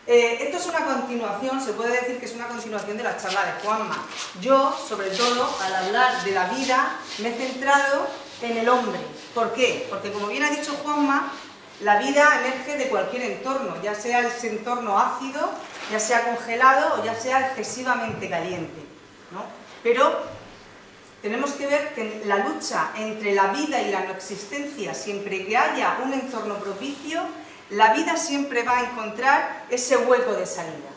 Esto es una continuación, se puede decir que es una continuación de la charla de Juanma. Yo, sobre todo, al hablar de la vida, me he centrado en el hombre. ¿Por qué? Porque, como bien ha dicho Juanma, la vida emerge de cualquier entorno, ya sea ese entorno ácido, ya sea congelado o ya sea excesivamente caliente, ¿no? Pero tenemos que ver que la lucha entre la vida y la no existencia, siempre que haya un entorno propicio, la vida siempre va a encontrar ese hueco de salida.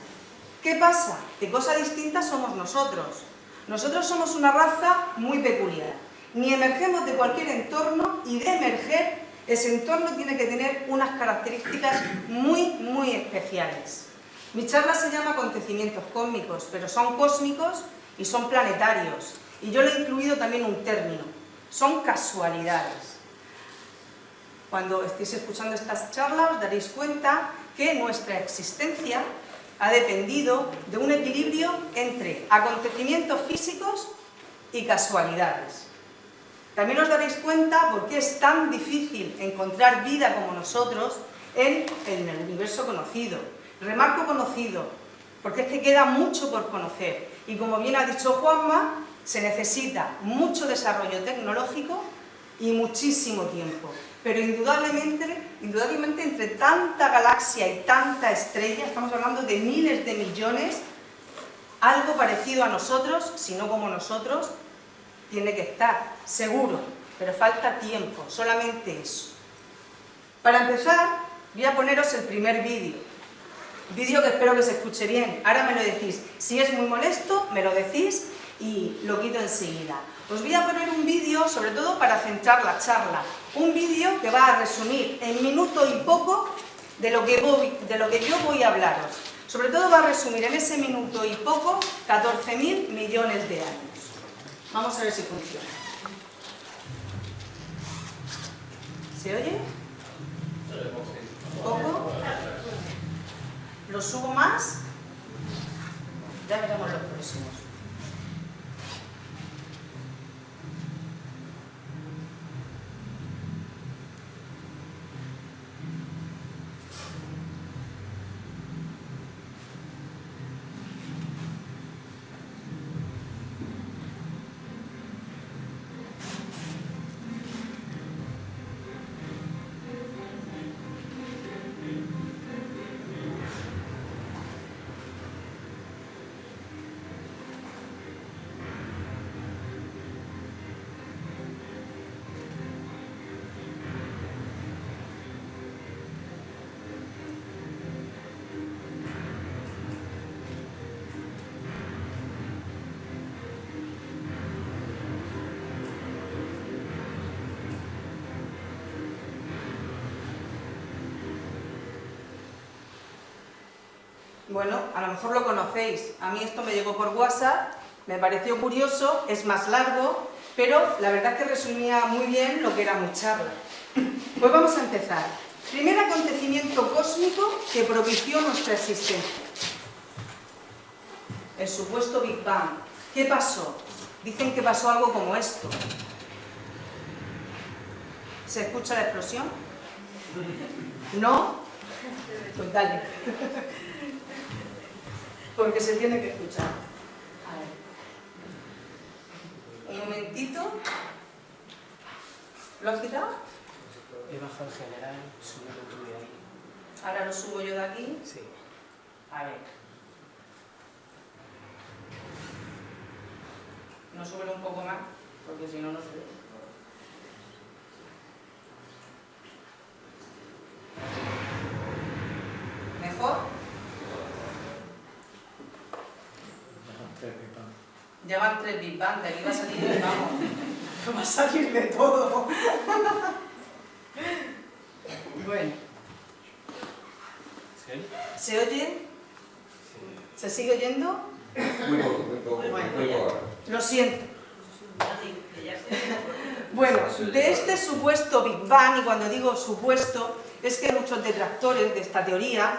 ¿Qué pasa? Que cosa distinta somos nosotros. Nosotros somos una raza muy peculiar. Ni emergemos de cualquier entorno, y de emerger, ese entorno tiene que tener unas características muy especiales. Mi charla se llama Acontecimientos cósmicos, pero son cósmicos y son planetarios. Y yo le he incluido también un término: son casualidades. Cuando estéis escuchando estas charlas os daréis cuenta que nuestra existencia ha dependido de un equilibrio entre acontecimientos físicos y casualidades. También os daréis cuenta por qué es tan difícil encontrar vida como nosotros en el universo conocido. Remarco conocido, porque es que queda mucho por conocer. Y como bien ha dicho Juanma, se necesita mucho desarrollo tecnológico y muchísimo tiempo. Pero indudablemente entre tanta galaxia y tanta estrella, estamos hablando de miles de millones, algo parecido a nosotros, si no como nosotros, tiene que estar, seguro, pero falta tiempo, solamente eso. Para empezar, voy a poneros el primer vídeo que espero que se escuche bien. Ahora me lo decís, si es muy molesto, me lo decís y lo quito enseguida. Os voy a poner un vídeo, sobre todo para centrar la charla, un vídeo que va a resumir en minuto y poco de lo que yo voy a hablaros. Sobre todo va a resumir en ese minuto y poco 14.000 millones de años. Vamos a ver si funciona. ¿Se oye? ¿Poco? ¿Lo subo más? Ya veremos los próximos. Bueno, a lo mejor lo conocéis. A mí esto me llegó por WhatsApp, me pareció curioso, es más largo, pero la verdad es que resumía muy bien lo que era mi charla. Pues vamos a empezar. Primer acontecimiento cósmico que propició nuestra existencia. El supuesto Big Bang. ¿Qué pasó? Dicen que pasó algo como esto. ¿Se escucha la explosión? ¿No? Pues dale. Porque se tiene que escuchar. A ver. Un momentito. ¿Lo has quitado? He bajado en general, subido tú de ahí. Ahora lo subo yo de aquí. Sí. A ver. No súbelo un poco más, porque si no, no se ve. ¿Mejor? Ya van 3 Big Bang, de aquí va a salir, vamos, va a salir de todo. Bueno. ¿Se oye? ¿Se sigue oyendo? Muy poco. Lo siento. Bueno, de este supuesto Big Bang, y cuando digo supuesto, es que hay muchos detractores de esta teoría.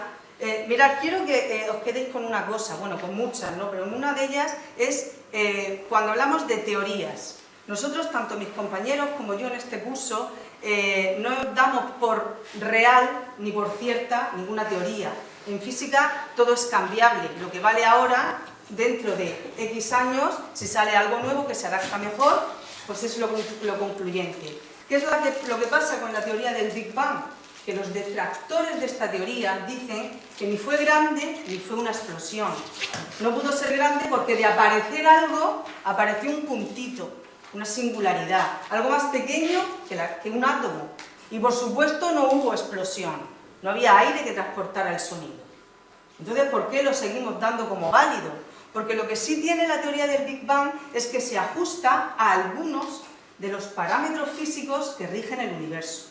Mirad, quiero que os quedéis con una cosa, bueno, con muchas, ¿no? Pero una de ellas es cuando hablamos de teorías. Nosotros, tanto mis compañeros como yo en este curso, no damos por real ni por cierta ninguna teoría. En física todo es cambiable, lo que vale ahora, dentro de X años, si sale algo nuevo que se adapta mejor, pues es lo concluyente. ¿Qué es lo que pasa con la teoría del Big Bang? Que los detractores de esta teoría dicen que ni fue grande ni fue una explosión. No pudo ser grande porque de aparecer algo, apareció un puntito, una singularidad, algo más pequeño que un átomo. Y por supuesto no hubo explosión, no había aire que transportara el sonido. Entonces, ¿por qué lo seguimos dando como válido? Porque lo que sí tiene la teoría del Big Bang es que se ajusta a algunos de los parámetros físicos que rigen el universo.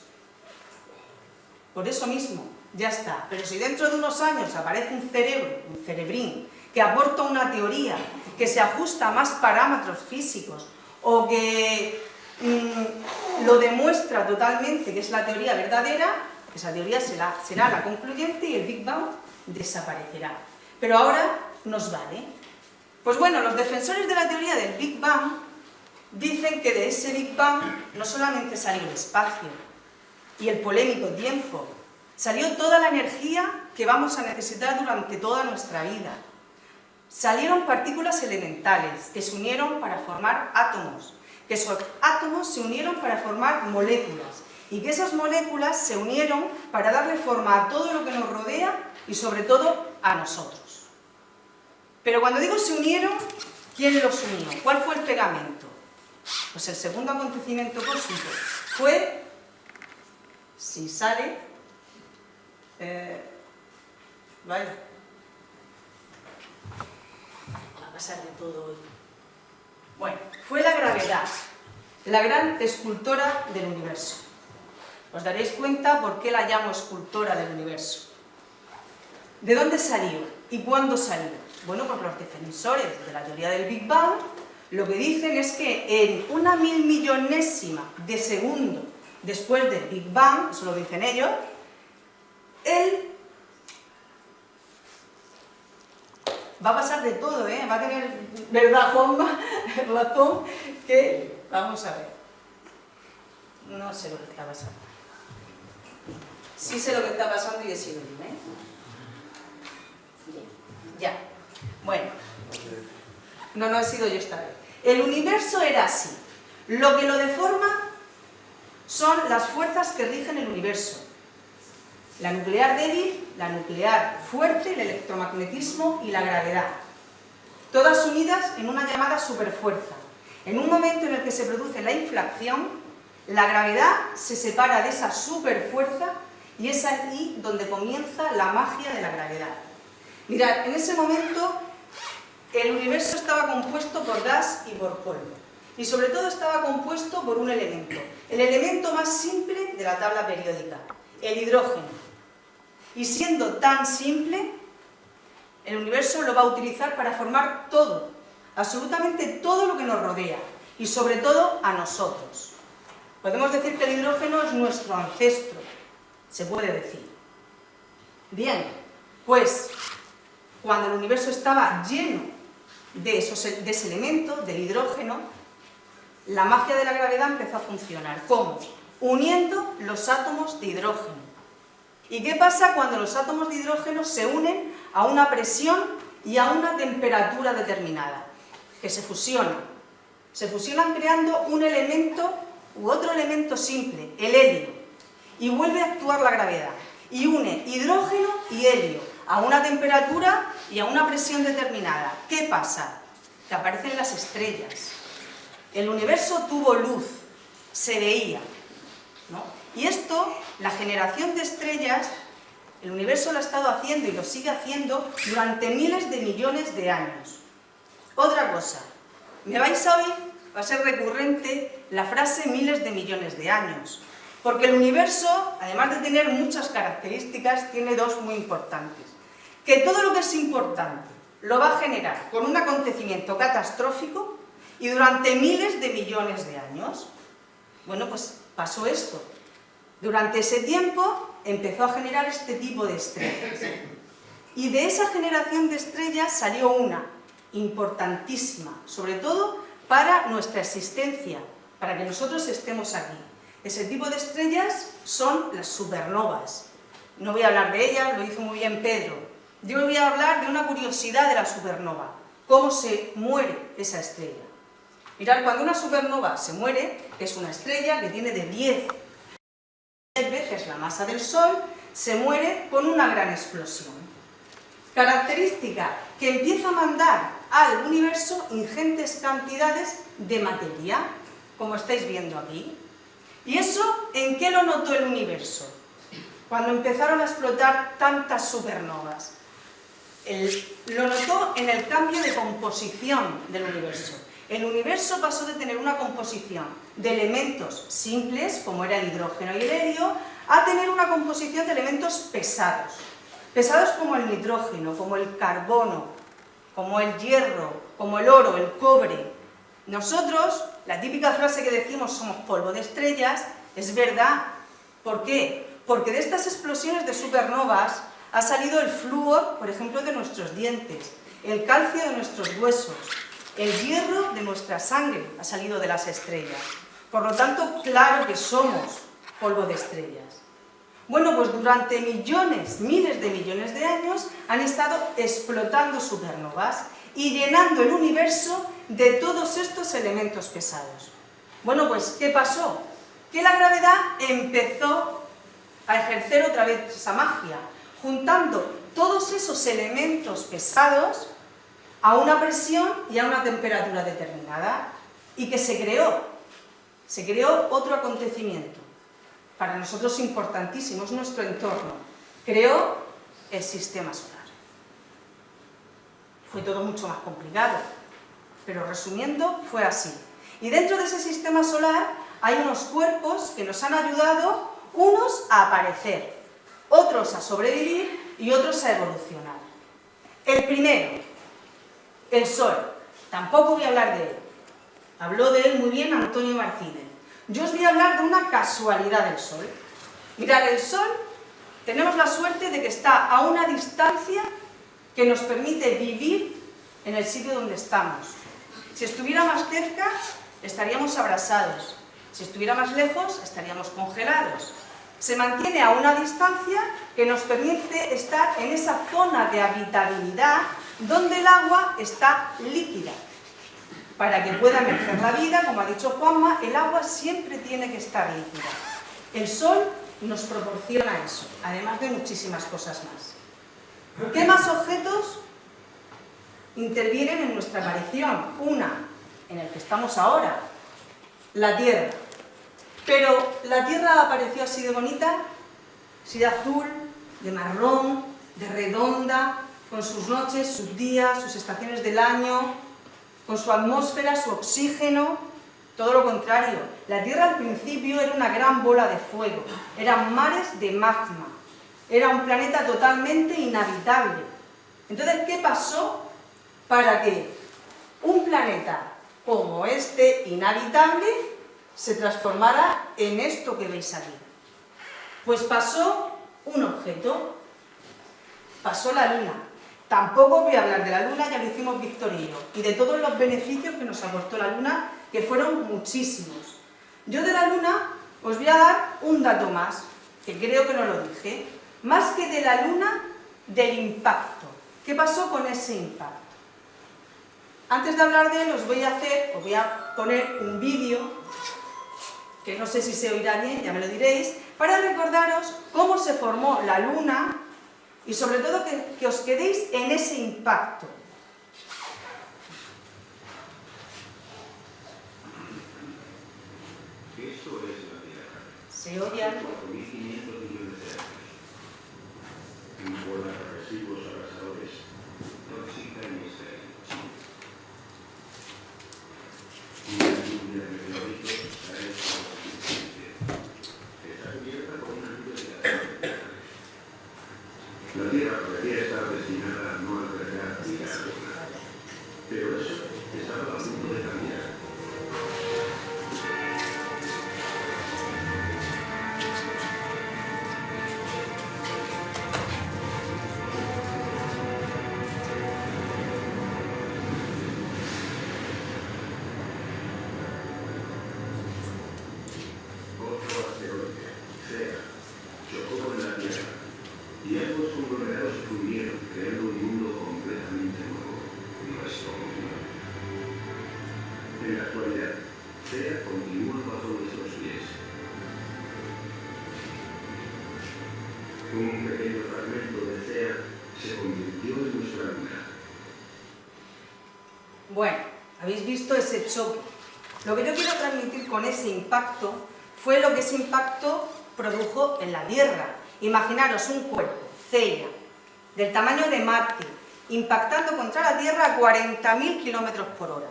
Por eso mismo, ya está. Pero si dentro de unos años aparece un cerebro, un cerebrín, que aporta una teoría que se ajusta a más parámetros físicos o que lo demuestra totalmente que es la teoría verdadera, esa teoría será la concluyente y el Big Bang desaparecerá. Pero ahora nos vale. Pues bueno, los defensores de la teoría del Big Bang dicen que de ese Big Bang no solamente salió el espacio y el polémico tiempo, salió toda la energía que vamos a necesitar durante toda nuestra vida. Salieron partículas elementales que se unieron para formar átomos, que esos átomos se unieron para formar moléculas y que esas moléculas se unieron para darle forma a todo lo que nos rodea y sobre todo a nosotros. Pero cuando digo se unieron, ¿quién los unió? ¿Cuál fue el pegamento? Pues el segundo acontecimiento cósmico fue, si sale, vale, va a pasar de todo hoy. Bueno, fue la gravedad, la gran escultora del universo. Os daréis cuenta por qué la llamo escultora del universo. ¿De dónde salió y cuándo salió? Bueno, pues los defensores de la teoría del Big Bang lo que dicen es que en una 1000.000.000ésima de segundo después del Big Bang, eso lo dicen ellos, va a pasar de todo, va a tener, ¿verdad, Juanma? Razón, que, vamos a ver, no sé lo que está pasando. Sí sé lo que está pasando y he sido yo, Bien, ya. Bueno, no he sido yo esta vez. El universo era así. Lo que lo deforma son las fuerzas que rigen el universo. La nuclear débil, la nuclear fuerte, el electromagnetismo y la gravedad. Todas unidas en una llamada superfuerza. En un momento en el que se produce la inflación, la gravedad se separa de esa superfuerza y es ahí donde comienza la magia de la gravedad. Mirad, en ese momento el universo estaba compuesto por gas y por polvo. Y sobre todo estaba compuesto por un elemento, el elemento más simple de la tabla periódica, el hidrógeno. Y siendo tan simple, el universo lo va a utilizar para formar todo, absolutamente todo lo que nos rodea, y sobre todo a nosotros. Podemos decir que el hidrógeno es nuestro ancestro, se puede decir. Bien, pues cuando el universo estaba lleno de ese elemento, del hidrógeno, la magia de la gravedad empezó a funcionar. ¿Cómo? Uniendo los átomos de hidrógeno. ¿Y qué pasa cuando los átomos de hidrógeno se unen a una presión y a una temperatura determinada? Que se fusionan. Se fusionan creando un elemento u otro elemento simple, el helio. Y vuelve a actuar la gravedad. Y une hidrógeno y helio a una temperatura y a una presión determinada. ¿Qué pasa? Que aparecen las estrellas. El universo tuvo luz, se veía, ¿no? Y esto, la generación de estrellas, el universo lo ha estado haciendo y lo sigue haciendo durante miles de millones de años. Otra cosa, me vais a oír, va a ser recurrente la frase miles de millones de años, porque el universo, además de tener muchas características, tiene dos muy importantes. Que todo lo que es importante lo va a generar con un acontecimiento catastrófico y durante miles de millones de años. Bueno, pues pasó esto. Durante ese tiempo empezó a generar este tipo de estrellas. Y de esa generación de estrellas salió una importantísima, sobre todo para nuestra existencia, para que nosotros estemos aquí. Ese tipo de estrellas son las supernovas. No voy a hablar de ellas, lo hizo muy bien Pedro. Yo os voy a hablar de una curiosidad de la supernova, cómo se muere esa estrella. Mirad, cuando una supernova se muere, es una estrella que tiene de 10 veces la masa del Sol, se muere con una gran explosión. Característica, que empieza a mandar al universo ingentes cantidades de materia, como estáis viendo aquí. ¿Y eso en qué lo notó el universo? Cuando empezaron a explotar tantas supernovas. Lo notó en el cambio de composición del universo. El universo pasó de tener una composición de elementos simples, como era el hidrógeno y el helio, a tener una composición de elementos pesados. Pesados como el nitrógeno, como el carbono, como el hierro, como el oro, el cobre. Nosotros, la típica frase que decimos somos polvo de estrellas, es verdad. ¿Por qué? Porque de estas explosiones de supernovas ha salido el flúor, por ejemplo, de nuestros dientes, el calcio de nuestros huesos, el hierro de nuestra sangre ha salido de las estrellas. Por lo tanto, claro que somos polvo de estrellas. Bueno, pues durante millones, miles de millones de años han estado explotando supernovas y llenando el universo de todos estos elementos pesados. Bueno, pues, ¿qué pasó? Que la gravedad empezó a ejercer otra vez esa magia, juntando todos esos elementos pesados a una presión y a una temperatura determinada, y que se creó otro acontecimiento, para nosotros importantísimo, es nuestro entorno, creó el sistema solar. Fue todo mucho más complicado, pero resumiendo, fue así. Y dentro de ese sistema solar hay unos cuerpos que nos han ayudado, unos a aparecer, otros a sobrevivir y otros a evolucionar. El primero, el Sol. Tampoco voy a hablar de él. Habló de él muy bien Antonio Martínez. Yo os voy a hablar de una casualidad del Sol. Mirad, el Sol, tenemos la suerte de que está a una distancia que nos permite vivir en el sitio donde estamos. Si estuviera más cerca, estaríamos abrasados. Si estuviera más lejos, estaríamos congelados. Se mantiene a una distancia que nos permite estar en esa zona de habitabilidad donde el agua está líquida. Para que pueda emerger la vida, como ha dicho Juanma, el agua siempre tiene que estar líquida. El Sol nos proporciona eso, además de muchísimas cosas más. ¿Qué más objetos intervienen en nuestra aparición? Una, en el que estamos ahora, la Tierra. Pero la Tierra apareció así de bonita, así de azul, de marrón, de redonda, con sus noches, sus días, sus estaciones del año, con su atmósfera, su oxígeno. Todo lo contrario, la Tierra al principio era una gran bola de fuego, eran mares de magma, era un planeta totalmente inhabitable. Entonces, ¿qué pasó para que un planeta como este, inhabitable, se transformara en esto que veis aquí? Pues pasó un objeto, pasó la Luna. Tampoco voy a hablar de la Luna, ya lo hicimos Víctor y yo, y de todos los beneficios que nos aportó la Luna, que fueron muchísimos. Yo de la Luna os voy a dar un dato más, que creo que no lo dije, más que de la Luna, del impacto. ¿Qué pasó con ese impacto? Antes de hablar de él, os voy a poner un vídeo, que no sé si se oirá bien, ya me lo diréis, para recordaros cómo se formó la Luna y sobre todo que os quedéis en ese impacto. Esto es la Tierra. ¿Se oye algo? 4.500 millones de años. En bola de residuos abrasadores, tóxica y estéril. Una lluvia de meteoritos ha hecho la existencia. Está cubierta con una nube de gases. La Tierra podría estar destinada a no albergar vida alguna. Pero eso estaba a punto de cambiar. Otro asteroide, Cea, chocó con la Tierra y ambos conglomerados se fundieron, creando Bueno, habéis visto ese choque. Lo que yo quiero transmitir con ese impacto fue lo que ese impacto produjo en la Tierra. Imaginaros un cuerpo, Theia, del tamaño de Marte, impactando contra la Tierra a 40.000 km/h.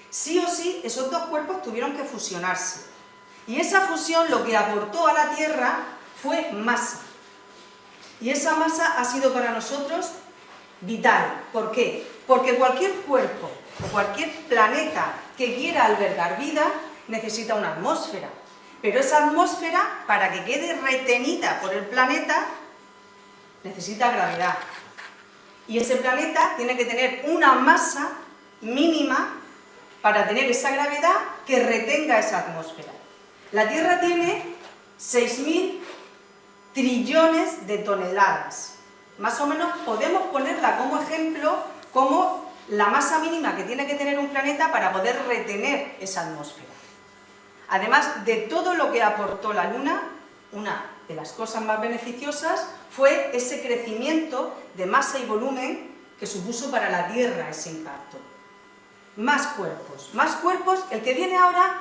Sí o sí, esos dos cuerpos tuvieron que fusionarse. Y esa fusión lo que aportó a la Tierra fue masa. Y esa masa ha sido para nosotros vital. ¿Por qué? Porque cualquier cuerpo o cualquier planeta que quiera albergar vida necesita una atmósfera. Pero esa atmósfera, para que quede retenida por el planeta, necesita gravedad. Y ese planeta tiene que tener una masa mínima para tener esa gravedad que retenga esa atmósfera. La Tierra tiene 6.000 trillones de toneladas. Más o menos podemos ponerla como ejemplo, como la masa mínima que tiene que tener un planeta para poder retener esa atmósfera. Además de todo lo que aportó la Luna, una de las cosas más beneficiosas fue ese crecimiento de masa y volumen que supuso para la Tierra ese impacto. Más cuerpos. El que viene ahora,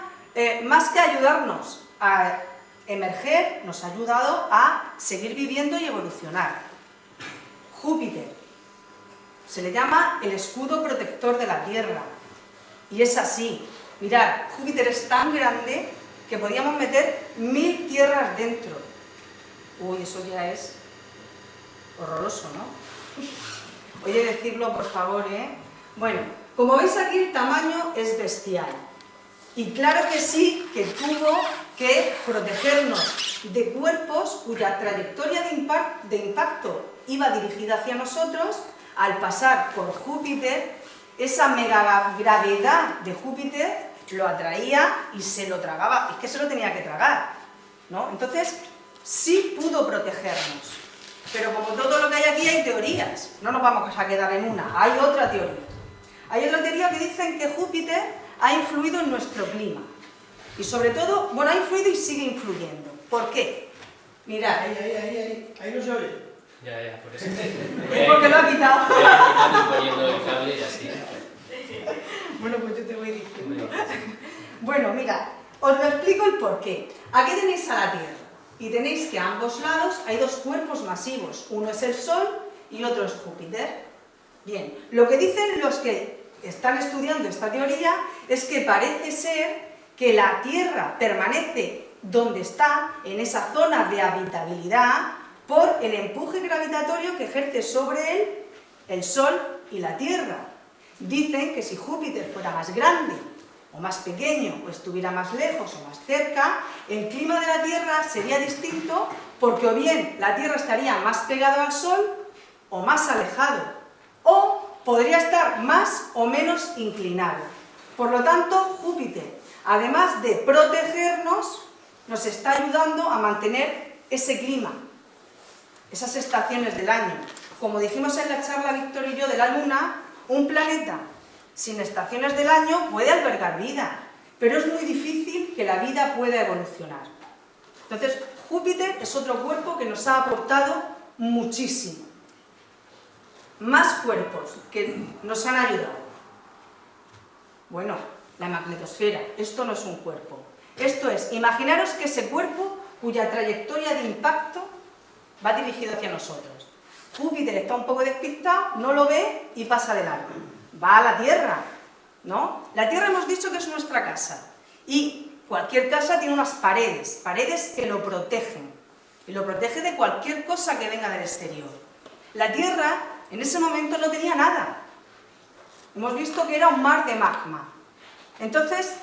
más que ayudarnos a emerger, nos ha ayudado a seguir viviendo y evolucionar. Júpiter. Se le llama el escudo protector de la Tierra. Y es así. Mirad, Júpiter es tan grande que podíamos meter 1000 tierras dentro. Uy, eso ya es horroroso, ¿no? Oye, decirlo por favor, ¿eh? Bueno, como veis aquí el tamaño es bestial. Y claro que sí, que tuvo que protegernos de cuerpos cuya trayectoria de impacto iba dirigida hacia nosotros. Al pasar por Júpiter, esa megagravedad de Júpiter lo atraía y se lo tragaba. Es que se lo tenía que tragar, ¿no? Entonces, sí pudo protegernos. Pero como todo lo que hay aquí hay teorías. No nos vamos a quedar en una. Hay otra teoría. Hay otra teoría que dicen que Júpiter ha influido en nuestro clima. Y sobre todo, bueno, ha influido y sigue influyendo. ¿Por qué? Mirad. Ahí no se oye. Ya, por eso. Es porque lo ha quitado. Voy poniendo el cable y así. Bueno, pues yo te voy diciendo. Bueno, mira, os lo explico el porqué. Aquí tenéis a la Tierra. Y tenéis que a ambos lados hay dos cuerpos masivos. Uno es el Sol y otro es Júpiter. Bien, lo que dicen los que están estudiando esta teoría es que parece ser que la Tierra permanece donde está, en esa zona de habitabilidad, por el empuje gravitatorio que ejerce sobre él el Sol y la Tierra. Dicen que si Júpiter fuera más grande o más pequeño, o estuviera más lejos o más cerca, el clima de la Tierra sería distinto porque o bien la Tierra estaría más pegada al Sol o más alejado, o podría estar más o menos inclinado. Por lo tanto, Júpiter, además de protegernos, nos está ayudando a mantener ese clima, esas estaciones del año. Como dijimos en la charla Víctor y yo de la Luna, un planeta sin estaciones del año puede albergar vida, pero es muy difícil que la vida pueda evolucionar. Entonces, Júpiter es otro cuerpo que nos ha aportado muchísimo. Más cuerpos que nos han ayudado. Bueno, la magnetosfera. Esto no es un cuerpo. Esto es, imaginaros que ese cuerpo cuya trayectoria de impacto va dirigido hacia nosotros. Júpiter está un poco despistado, no lo ve y pasa de largo. Va a la Tierra, ¿no? La Tierra hemos dicho que es nuestra casa. Y cualquier casa tiene unas paredes que lo protegen. Y lo protege de cualquier cosa que venga del exterior. La Tierra en ese momento no tenía nada. Hemos visto que era un mar de magma. Entonces,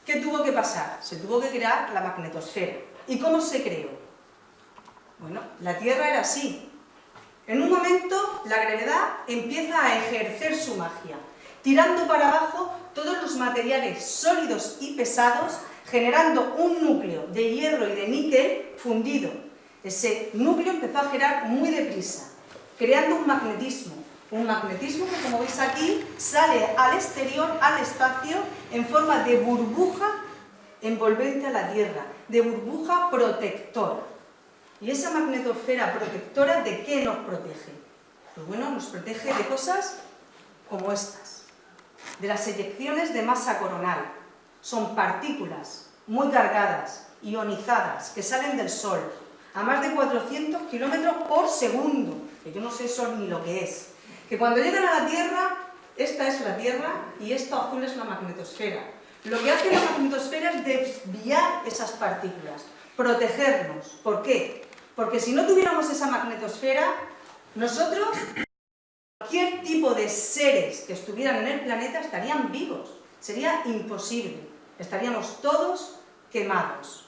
¿qué tuvo que pasar? Se tuvo que crear la magnetosfera. ¿Y cómo se creó? Bueno, la Tierra era así. En un momento, la gravedad empieza a ejercer su magia, tirando para abajo todos los materiales sólidos y pesados, generando un núcleo de hierro y de níquel fundido. Ese núcleo empezó a girar muy deprisa, creando un magnetismo que, como veis aquí, sale al exterior, al espacio, en forma de burbuja envolvente a la Tierra, de burbuja protectora. ¿Y esa magnetosfera protectora de qué nos protege? Pues bueno, nos protege de cosas como estas. de las eyecciones de masa coronal. Son partículas muy cargadas, ionizadas, que salen del Sol a más de 400 kilómetros por segundo, que yo no sé eso ni lo que es. Que cuando llegan a la Tierra, esta es la Tierra y esta azul es la magnetosfera. Lo que hace la magnetosfera es desviar esas partículas, protegernos. ¿Por qué? Porque si no tuviéramos esa magnetosfera, nosotros, cualquier tipo de seres que estuvieran en el planeta estarían vivos. Sería imposible. Estaríamos todos quemados.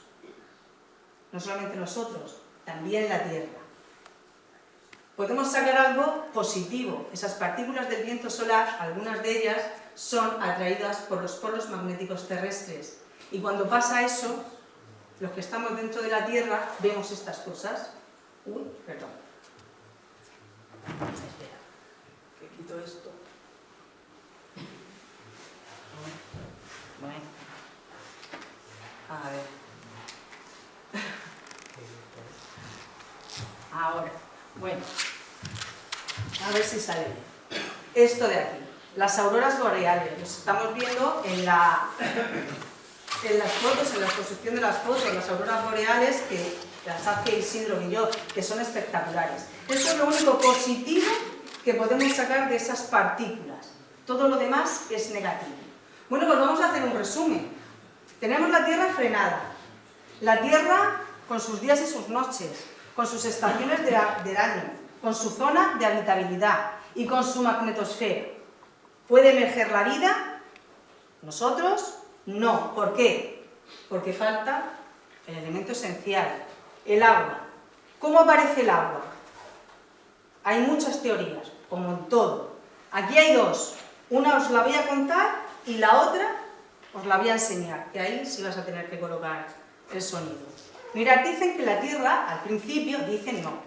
No solamente nosotros, también la Tierra. Podemos sacar algo positivo. Esas partículas del viento solar, algunas de ellas, son atraídas por los polos magnéticos terrestres. Y cuando pasa eso, los que estamos dentro de la Tierra vemos estas cosas. Uy, perdón. Espera, que quito esto. Bueno. A ver. Ahora. Bueno. A ver si sale bien. Esto de aquí. Las auroras boreales. Los estamos viendo en las fotos, en la exposición de las fotos, las auroras boreales que las hace Isidro Guillot, que son espectaculares. Esto es lo único positivo que podemos sacar de esas partículas. Todo lo demás es negativo. Bueno, pues vamos a hacer un resumen. Tenemos la Tierra frenada. La Tierra con sus días y sus noches, con sus estaciones del año, con su zona de habitabilidad y con su magnetosfera. ¿Puede emerger la vida? ¿Nosotros? No. ¿Por qué? Porque falta el elemento esencial, el agua. ¿Cómo aparece el agua? Hay muchas teorías, como en todo. Aquí hay dos. Una os la voy a contar y la otra os la voy a enseñar, que ahí sí vas a tener que colocar el sonido. Mirad, dicen que la Tierra al principio, dicen no,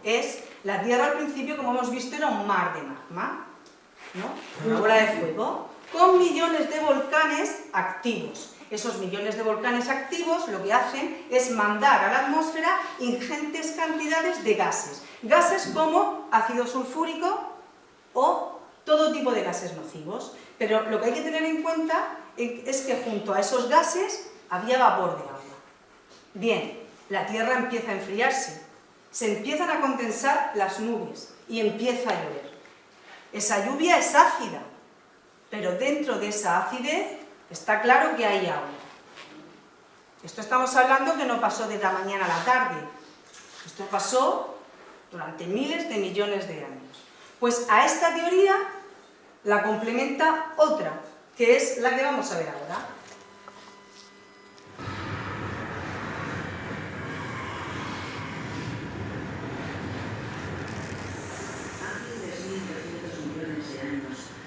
la Tierra al principio, como hemos visto, era un mar de magma, ¿no? Una bola de fuego, con millones de volcanes activos. Esos millones de volcanes activos lo que hacen es mandar a la atmósfera ingentes cantidades de gases. Gases como ácido sulfúrico o todo tipo de gases nocivos. Pero lo que hay que tener en cuenta es que junto a esos gases había vapor de agua. Bien, la Tierra empieza a enfriarse, se empiezan a condensar las nubes y empieza a llover. Esa lluvia es ácida, pero dentro de esa acidez está claro que hay agua. Esto estamos hablando que no pasó de la mañana a la tarde. Esto pasó durante miles de millones de años. Pues a esta teoría la complementa otra, que es la que vamos a ver ahora.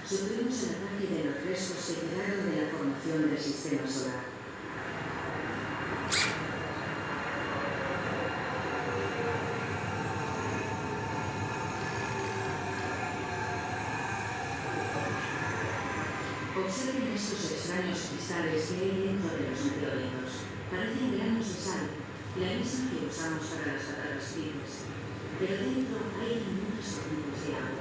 Sufrimos el ataque de los restos que quedaron de la formación del sistema solar. Observen estos extraños cristales que hay dentro de los meteoritos. Parecen granos de sal, la misma que usamos para las patatas fritas. Pero dentro hay inmundas tormentas de agua.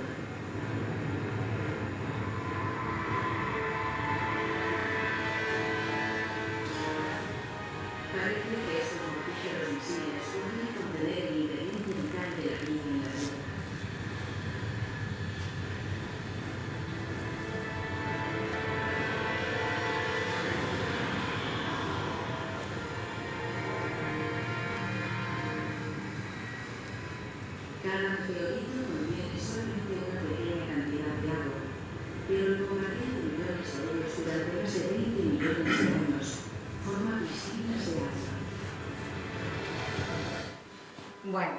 Parece que estos mortíferos misiles podrían contener el ingrediente vital de la vida en la Tierra. Cada meteorito contiene solamente una pequeña cantidad de agua, pero el bombardeo de millones de ellos durante más de 20 millones de años forma piscinas de agua. Bueno,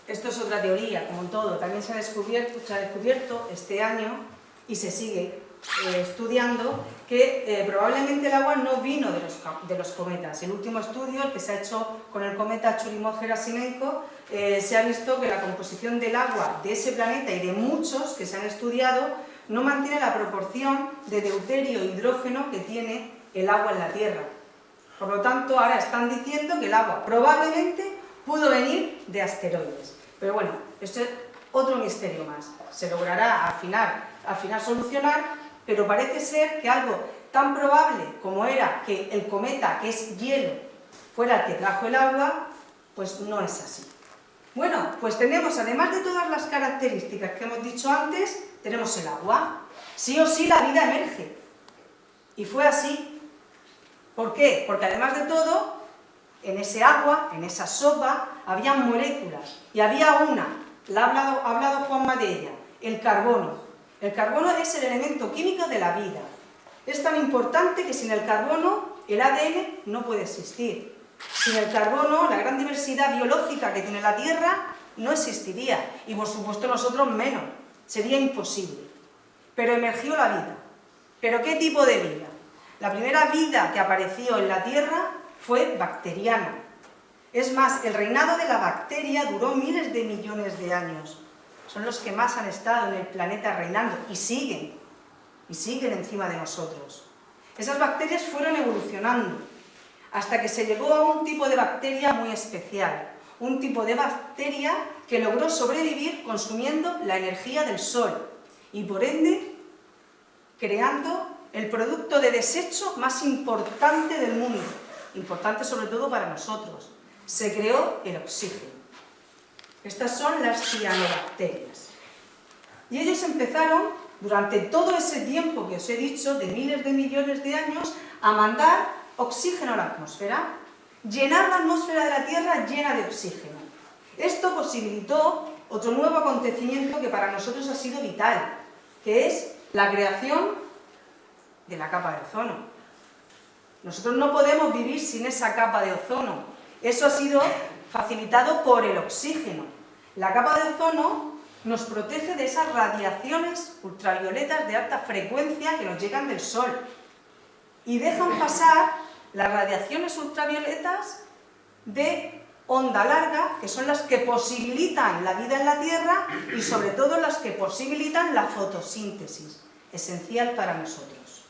esto es otra teoría, como en todo. También se ha descubierto este año y se sigue estudiando que probablemente el agua no vino de los cometas. El último estudio, el que se ha hecho con el cometa Churyumov-Gerasimenko, se ha visto que la composición del agua de ese planeta y de muchos que se han estudiado no mantiene la proporción de deuterio e hidrógeno que tiene el agua en la Tierra. Por lo tanto, ahora están diciendo que el agua probablemente pudo venir de asteroides. Pero bueno, esto es otro misterio más. Se logrará al final solucionar pero parece ser que algo tan probable como era que el cometa, que es hielo, fuera el que trajo el agua, pues no es así. Bueno, pues tenemos, además de todas las características que hemos dicho antes, tenemos el agua. Sí o sí la vida emerge. Y fue así. ¿Por qué? Porque además de todo, en ese agua, en esa sopa, había moléculas. Y había una, la ha hablado Juanma de ella, el carbono. El carbono es el elemento químico de la vida. Es tan importante que sin el carbono el ADN no puede existir. Sin el carbono, la gran diversidad biológica que tiene la Tierra no existiría. Y por supuesto nosotros menos. Sería imposible. Pero emergió la vida. ¿Pero qué tipo de vida? La primera vida que apareció en la Tierra fue bacteriana. Es más, el reinado de la bacteria duró miles de millones de años. Son los que más han estado en el planeta reinando y siguen encima de nosotros. Esas bacterias fueron evolucionando hasta que se llegó a un tipo de bacteria muy especial, un tipo de bacteria que logró sobrevivir consumiendo la energía del sol y por ende creando el producto de desecho más importante del mundo, importante sobre todo para nosotros. Se creó el oxígeno. Estas son las cianobacterias. Y ellos empezaron, durante todo ese tiempo que os he dicho, de miles de millones de años, a mandar oxígeno a la atmósfera, llenar la atmósfera de la Tierra llena de oxígeno. Esto posibilitó otro nuevo acontecimiento que para nosotros ha sido vital, que es la creación de la capa de ozono. Nosotros no podemos vivir sin esa capa de ozono. Eso ha sido facilitado por el oxígeno. La capa de ozono nos protege de esas radiaciones ultravioletas de alta frecuencia que nos llegan del Sol y dejan pasar las radiaciones ultravioletas de onda larga, que son las que posibilitan la vida en la Tierra y sobre todo las que posibilitan la fotosíntesis, esencial para nosotros.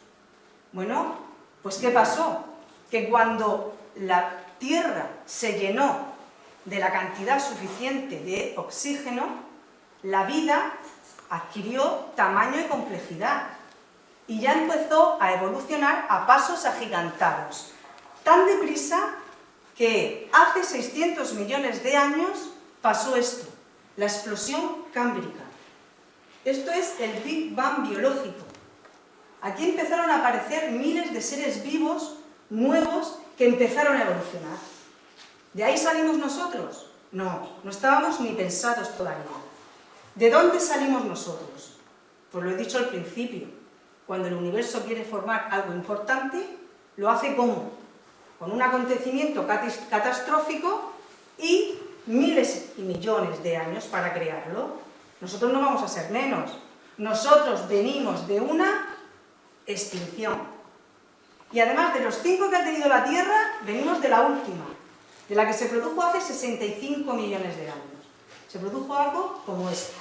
Bueno, pues ¿qué pasó? Que cuando la Tierra se llenó de la cantidad suficiente de oxígeno, la vida adquirió tamaño y complejidad y ya empezó a evolucionar a pasos agigantados. Tan deprisa que hace 600 millones de años pasó esto, la explosión cámbrica. Esto es el Big Bang biológico. Aquí empezaron a aparecer miles de seres vivos nuevos que empezaron a evolucionar. ¿De ahí salimos nosotros? No, no estábamos ni pensados todavía. ¿De dónde salimos nosotros? Pues lo he dicho al principio. Cuando el universo quiere formar algo importante, lo hace ¿cómo? Con un acontecimiento catastrófico y miles y millones de años para crearlo. Nosotros no vamos a ser menos. Nosotros venimos de una extinción. Y además de los 5 que ha tenido la Tierra, venimos de la última, de la que se produjo hace 65 millones de años. Se produjo algo como esto.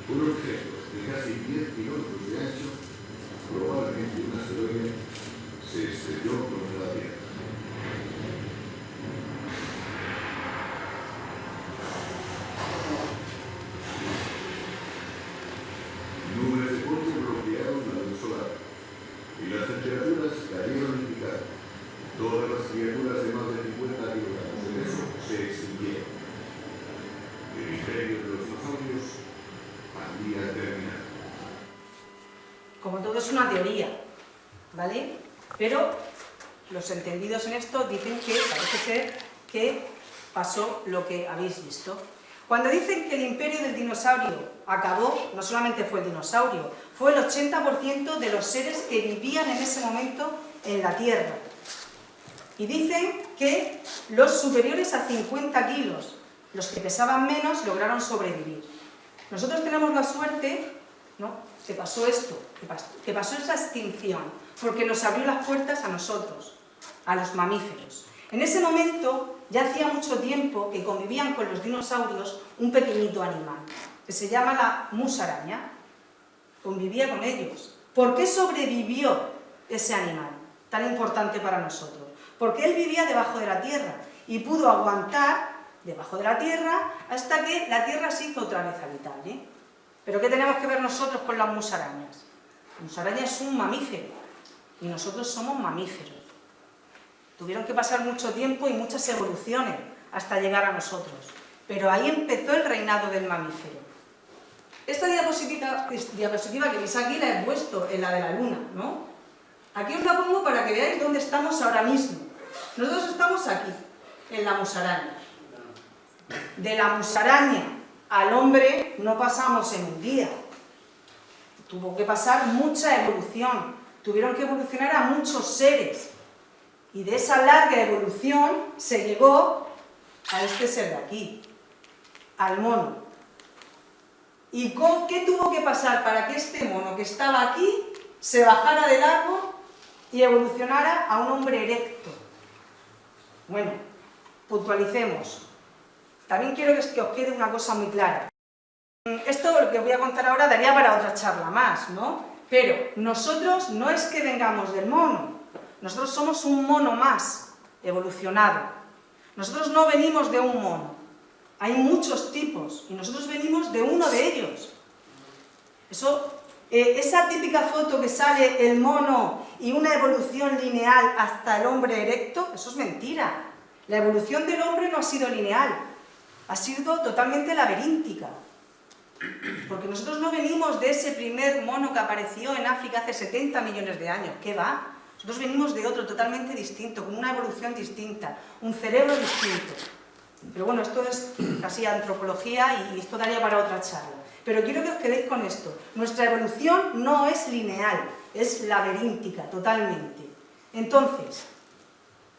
Un objeto de casi 10 kilómetros de ancho, probablemente un asteroide, se estrelló contra la Tierra. Nubes de polvo bloquearon la luz solar y las temperaturas cayeron en picado. Todas las criaturas de más de 50 kilogramos de peso se extinguieron. El imperio de los dinosaurios había terminado. Como todo es una teoría, ¿vale? Pero los entendidos en esto dicen que parece ser que pasó lo que habéis visto. Cuando dicen que el imperio del dinosaurio acabó, no solamente fue el dinosaurio, fue el 80% de los seres que vivían en ese momento en la Tierra. Y dicen que los superiores a 50 kilos, los que pesaban menos, lograron sobrevivir. Nosotros tenemos la suerte, ¿no?, que pasó esto, que pasó esa extinción, porque nos abrió las puertas a nosotros, a los mamíferos. En ese momento, ya hacía mucho tiempo que convivían con los dinosaurios un pequeñito animal, que se llama la musaraña. Convivía con ellos. ¿Por qué sobrevivió ese animal tan importante para nosotros? Porque él vivía debajo de la tierra y pudo aguantar debajo de la Tierra, hasta que la Tierra se hizo otra vez habitable. ¿Pero qué tenemos que ver nosotros con las musarañas? La musaraña es un mamífero y nosotros somos mamíferos. Tuvieron que pasar mucho tiempo y muchas evoluciones hasta llegar a nosotros, pero ahí empezó el reinado del mamífero. Esta diapositiva que veis aquí la he puesto en la de la Luna, ¿no? Aquí os la pongo para que veáis dónde estamos ahora mismo. Nosotros estamos aquí, en la musaraña. De la musaraña al hombre no pasamos en un día. Tuvo que pasar mucha evolución. Tuvieron que evolucionar a muchos seres. Y de esa larga evolución se llegó a este ser de aquí, al mono. ¿Y qué tuvo que pasar para que este mono que estaba aquí se bajara del árbol y evolucionara a un hombre erecto? Bueno, puntualicemos. También quiero que os quede una cosa muy clara. Esto, lo que os voy a contar ahora, daría para otra charla más, ¿no? Pero nosotros no es que vengamos del mono. Nosotros somos un mono más evolucionado. Nosotros no venimos de un mono. Hay muchos tipos y nosotros venimos de uno de ellos. Esa típica foto que sale el mono y una evolución lineal hasta el hombre erecto, eso es mentira. La evolución del hombre no ha sido lineal, ha sido totalmente laberíntica. Porque nosotros no venimos de ese primer mono que apareció en África hace 70 millones de años. ¿Qué va? Nosotros venimos de otro totalmente distinto, con una evolución distinta, un cerebro distinto. Pero bueno, esto es casi antropología y esto daría para otra charla. Pero quiero que os quedéis con esto. Nuestra evolución no es lineal, es laberíntica, totalmente. Entonces,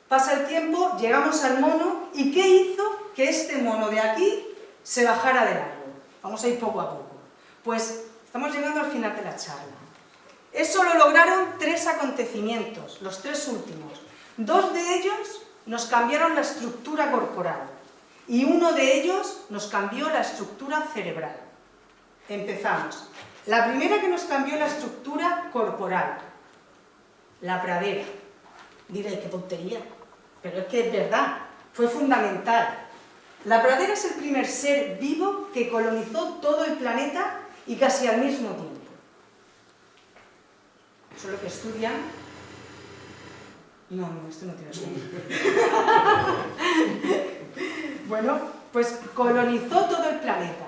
pasa el tiempo, llegamos al mono, ¿y qué hizo que este mono de aquí se bajara del árbol? Vamos a ir poco a poco. Pues estamos llegando al final de la charla. Eso lo lograron 3 acontecimientos, los 3 últimos. 2 de ellos nos cambiaron la estructura corporal y uno de ellos nos cambió la estructura cerebral. Empezamos. La primera que nos cambió la estructura corporal, la pradera. Diréis, qué tontería, pero es que es verdad, fue fundamental. La pradera es el primer ser vivo que colonizó todo el planeta y casi al mismo tiempo. Eso es lo que estudian. No, esto no tiene sentido. Bueno, pues colonizó todo el planeta.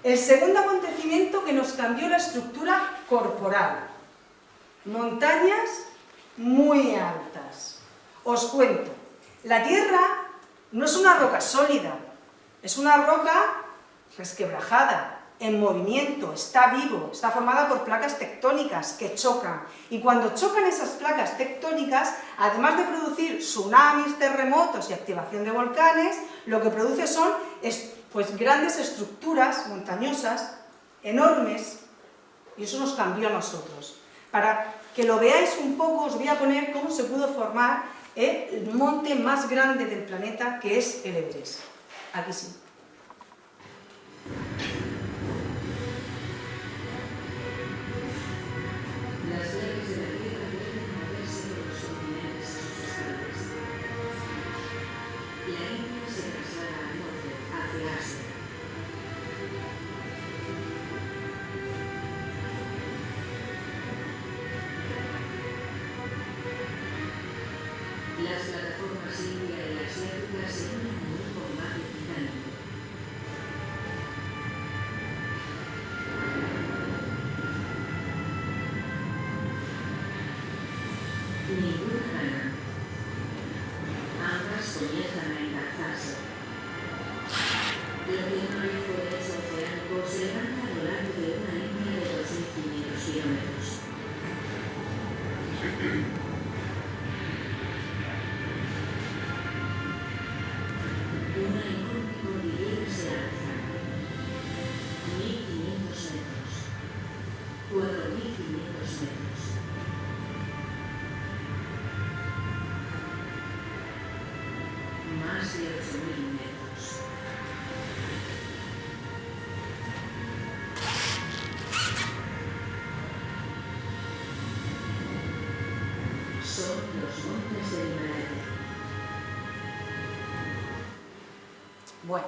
El segundo acontecimiento que nos cambió la estructura corporal. Montañas muy altas. Os cuento, la Tierra no es una roca sólida, es una roca resquebrajada, en movimiento, está vivo, está formada por placas tectónicas que chocan. Y cuando chocan esas placas tectónicas, además de producir tsunamis, terremotos y activación de volcanes, lo que produce son pues, grandes estructuras montañosas, enormes, y eso nos cambió a nosotros. Para que lo veáis un poco, os voy a poner cómo se pudo formar el monte más grande del planeta, que es el Everest. Aquí sí. Las leyes de la Tierra pueden moverse por los continentes a sus espaldas. La India se traslada al norte, hacia Asia. Las plataformas india y asiática se unen en un combate titánico. Ninguna gana. Ambas comienzan a engarzarse. Lo que no hay fuerza oceánico se levanta a lo largo de una línea de 2.500 kilómetros. Una enorme cordillera se alza. 1.500 metros. 4.500 metros. Más de 8.000 metros. Bueno,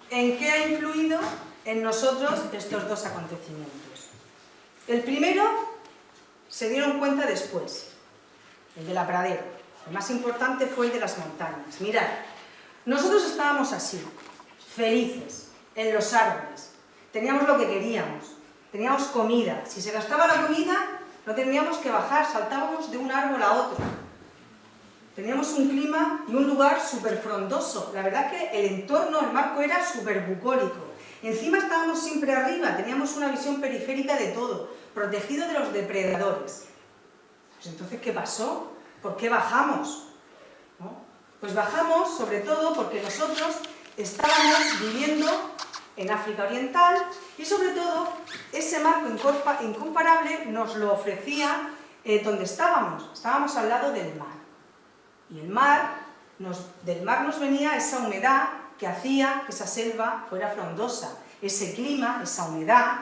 ¿en qué ha influido en nosotros estos dos acontecimientos? El primero se dieron cuenta después, el de la pradera. El más importante fue el de las montañas. Mirad, nosotros estábamos así, felices, en los árboles. Teníamos lo que queríamos, teníamos comida. Si se gastaba la comida, no teníamos que bajar, saltábamos de un árbol a otro. Teníamos un clima y un lugar súper frondoso. La verdad es que el entorno, el marco era súper bucólico. Encima estábamos siempre arriba, teníamos una visión periférica de todo, protegido de los depredadores. Pues entonces, ¿qué pasó? ¿Por qué bajamos? ¿No? Pues bajamos sobre todo porque nosotros estábamos viviendo en África Oriental y sobre todo ese marco incomparable nos lo ofrecía donde estábamos. Estábamos al lado del mar. Y del mar nos venía esa humedad que hacía que esa selva fuera frondosa, ese clima, esa humedad.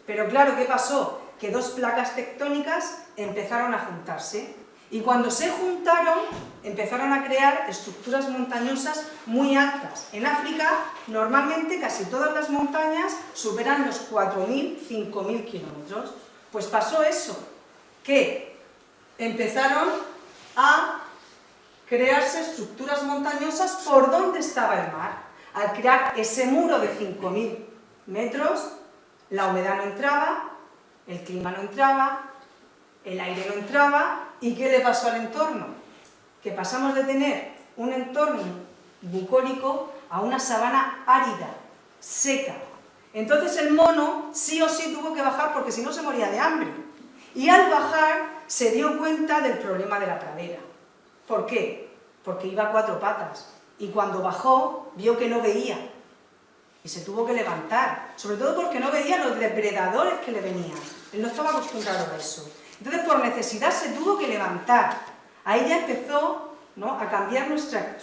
Pero claro, ¿qué pasó? Que dos placas tectónicas empezaron a juntarse. Y cuando se juntaron, empezaron a crear estructuras montañosas muy altas. En África, normalmente casi todas las montañas superan los 4.000, 5.000 kilómetros. Pues pasó eso, que empezaron a crearse estructuras montañosas por donde estaba el mar. Al crear ese muro de 5.000 metros, la humedad no entraba, el clima no entraba, el aire no entraba. ¿Y qué le pasó al entorno? Que pasamos de tener un entorno bucólico a una sabana árida, seca. Entonces el mono sí o sí tuvo que bajar porque si no se moría de hambre. Y al bajar se dio cuenta del problema de la pradera. ¿Por qué? Porque iba a cuatro patas y cuando bajó vio que no veía y se tuvo que levantar, sobre todo porque no veía los depredadores que le venían. Él no estaba acostumbrado a eso. Entonces por necesidad se tuvo que levantar. Ahí ya empezó, ¿no?, a cambiar nuestra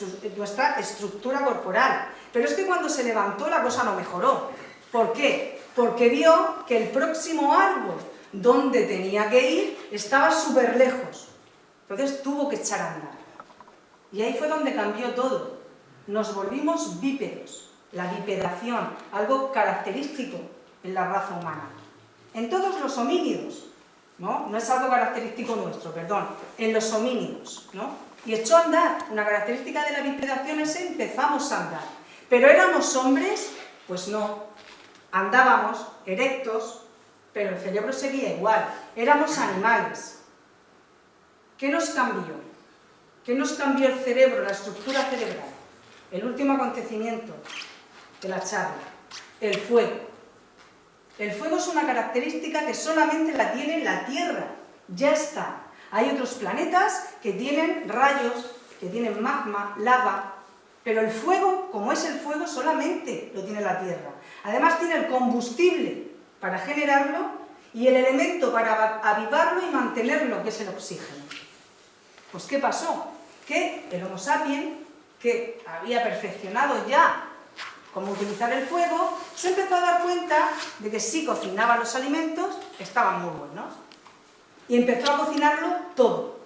estructura corporal. Pero es que cuando se levantó la cosa no mejoró. ¿Por qué? Porque vio que el próximo árbol donde tenía que ir estaba súper lejos. Entonces tuvo que echar a andar. Y ahí fue donde cambió todo. Nos volvimos bípedos. La bipedación, algo característico en la raza humana. En todos los homínidos, ¿no? No es algo característico nuestro, perdón. En los homínidos, ¿no? Y echó a andar. Una característica de la bipedación es que empezamos a andar. ¿Pero éramos hombres? Pues no. Andábamos erectos, pero el cerebro seguía igual. Éramos animales. ¿Qué nos cambió? ¿Qué nos cambió el cerebro, la estructura cerebral? El último acontecimiento de la charla, el fuego. El fuego es una característica que solamente la tiene la Tierra. Ya está. Hay otros planetas que tienen rayos, que tienen magma, lava, pero el fuego, como es el fuego, solamente lo tiene la Tierra. Además tiene el combustible para generarlo y el elemento para avivarlo y mantenerlo, que es el oxígeno. Pues ¿qué pasó? Que el Homo sapiens, que había perfeccionado ya cómo utilizar el fuego, se empezó a dar cuenta de que si cocinaba los alimentos, estaban muy buenos. Y empezó a cocinarlo todo.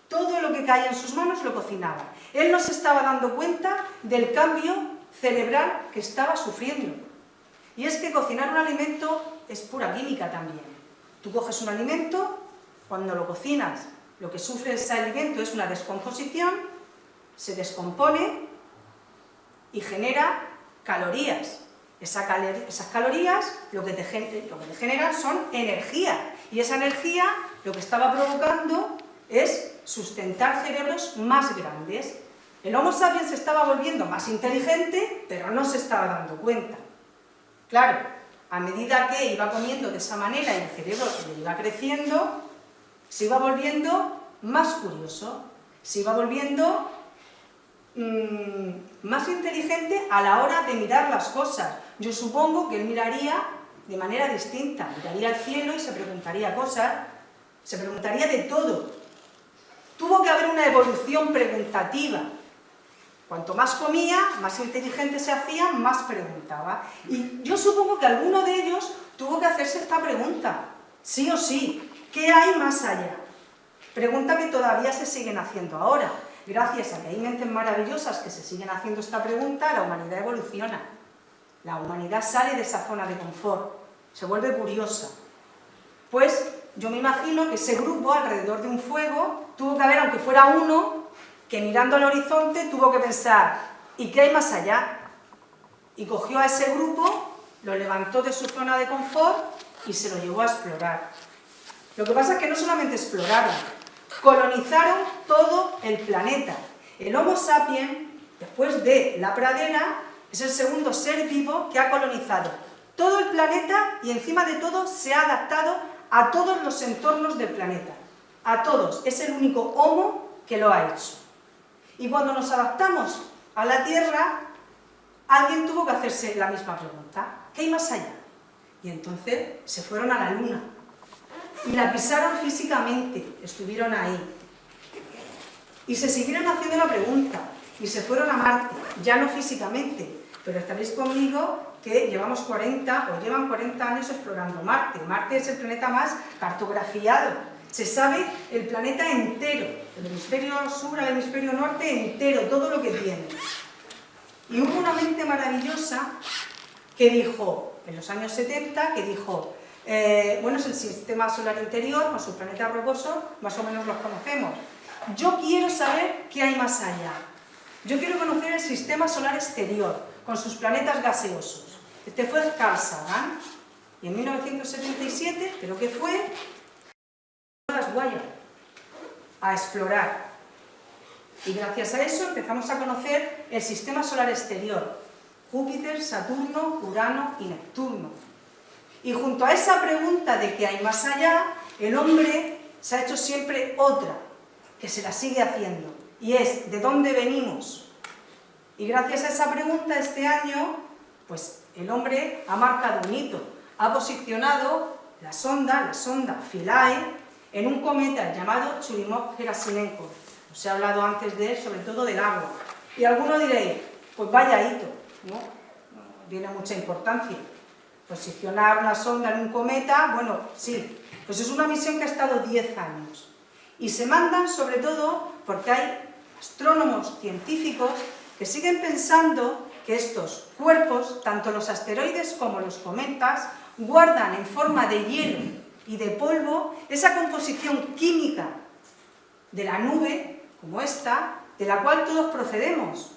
Todo lo que caía en sus manos lo cocinaba. Él no se estaba dando cuenta del cambio cerebral que estaba sufriendo. Y es que cocinar un alimento es pura química también. Tú coges un alimento, cuando lo cocinas, lo que sufre ese alimento es una descomposición, se descompone y genera calorías. Esas calorías lo que te generan son energía. Y esa energía lo que estaba provocando es sustentar cerebros más grandes. El Homo sapiens se estaba volviendo más inteligente, pero no se estaba dando cuenta. Claro, a medida que iba comiendo de esa manera y el cerebro le iba creciendo, se iba volviendo más curioso, se iba volviendo más inteligente a la hora de mirar las cosas. Yo supongo que él miraría de manera distinta, miraría al cielo y se preguntaría cosas, se preguntaría de todo. Tuvo que haber una evolución preguntativa. Cuanto más comía, más inteligente se hacía, más preguntaba. Y yo supongo que alguno de ellos tuvo que hacerse esta pregunta, sí o sí, ¿qué hay más allá? Pregunta que todavía se siguen haciendo ahora. gracias a que hay mentes maravillosas que se siguen haciendo esta pregunta, la humanidad evoluciona. La humanidad sale de esa zona de confort, se vuelve curiosa. Pues yo me imagino que ese grupo alrededor de un fuego tuvo que haber, aunque fuera uno, que mirando al horizonte tuvo que pensar, ¿y qué hay más allá? Y cogió a ese grupo, lo levantó de su zona de confort y se lo llevó a explorar. Lo que pasa es que no solamente exploraron, colonizaron todo el planeta. El Homo sapiens, después de la pradera, es el segundo ser vivo que ha colonizado todo el planeta y encima de todo se ha adaptado a todos los entornos del planeta. A todos. Es el único Homo que lo ha hecho. Y cuando nos adaptamos a la Tierra, alguien tuvo que hacerse la misma pregunta. ¿Qué hay más allá? Y entonces se fueron a la Luna. Y la pisaron físicamente, estuvieron ahí. Y se siguieron haciendo la pregunta, y se fueron a Marte, ya no físicamente, pero estaréis conmigo que llevan 40 años explorando Marte. Marte es el planeta más cartografiado. Se sabe el planeta entero, el hemisferio sur al hemisferio norte entero, todo lo que tiene. Y hubo una mente maravillosa que dijo, en los años 70, que dijo, bueno, es el sistema solar interior, con sus planetas rocosos, más o menos los conocemos. Yo quiero saber qué hay más allá. Yo quiero conocer el sistema solar exterior, con sus planetas gaseosos. Este fue Carl Sagan, y en 1977, creo que fue, las Guayas, a explorar. Y gracias a eso empezamos a conocer el sistema solar exterior, Júpiter, Saturno, Urano y Neptuno. Y junto a esa pregunta de qué hay más allá, el hombre se ha hecho siempre otra, que se la sigue haciendo, y es ¿de dónde venimos? Y gracias a esa pregunta este año, pues el hombre ha marcado un hito, ha posicionado la sonda Philae, en un cometa llamado Churyumov-Gerasimenko. Os he hablado antes de él, sobre todo del agua. Y algunos diréis, pues vaya hito, ¿no? No tiene mucha importancia. Posicionar una sonda en un cometa, bueno, sí, pues es una misión que ha estado 10 años. Y se mandan sobre todo porque hay astrónomos científicos que siguen pensando que estos cuerpos, tanto los asteroides como los cometas, guardan en forma de hielo y de polvo esa composición química de la nube, como esta, de la cual todos procedemos,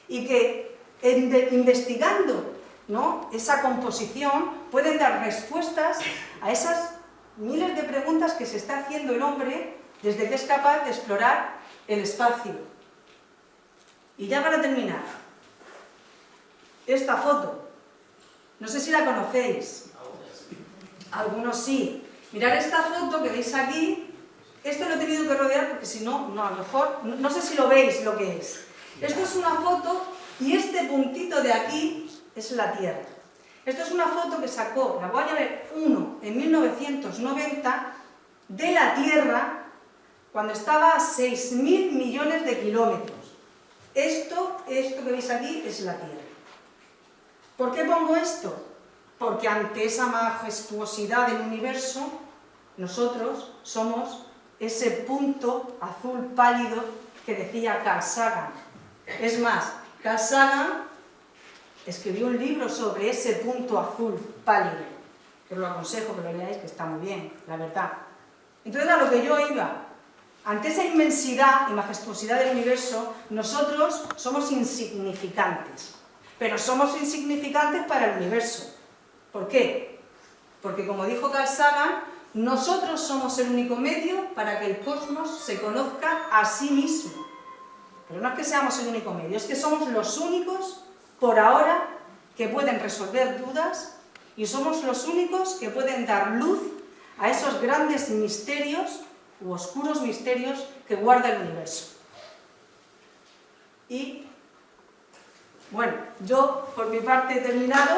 y que investigando, ¿no?, esa composición pueden dar respuestas a esas miles de preguntas que se está haciendo el hombre desde que es capaz de explorar el espacio. Y ya para terminar, esta foto, no sé si la conocéis, algunos sí. Mirad esta foto que veis aquí, esto lo he tenido que rodear porque si no, a lo mejor, no sé si lo veis lo que es. Esto es una foto y este puntito de aquí es la Tierra. Esto es una foto que sacó la Voyager 1 en 1990 de la Tierra cuando estaba a 6.000 millones de kilómetros. Esto que veis aquí es la Tierra. ¿Por qué pongo esto? Porque ante esa majestuosidad del universo, nosotros somos ese punto azul pálido que decía Carl Sagan. Es más, Carl Sagan escribió un libro sobre ese punto azul pálido, que os lo aconsejo que lo leáis, que está muy bien, la verdad. Entonces, a lo que yo iba, ante esa inmensidad y majestuosidad del universo, nosotros somos insignificantes, pero somos insignificantes para el universo. ¿Por qué? Porque, como dijo Carl Sagan, nosotros somos el único medio para que el cosmos se conozca a sí mismo. Pero no es que seamos el único medio, es que somos los únicos, por ahora, que pueden resolver dudas y somos los únicos que pueden dar luz a esos grandes misterios u oscuros misterios que guarda el universo. Y, bueno, yo por mi parte he terminado.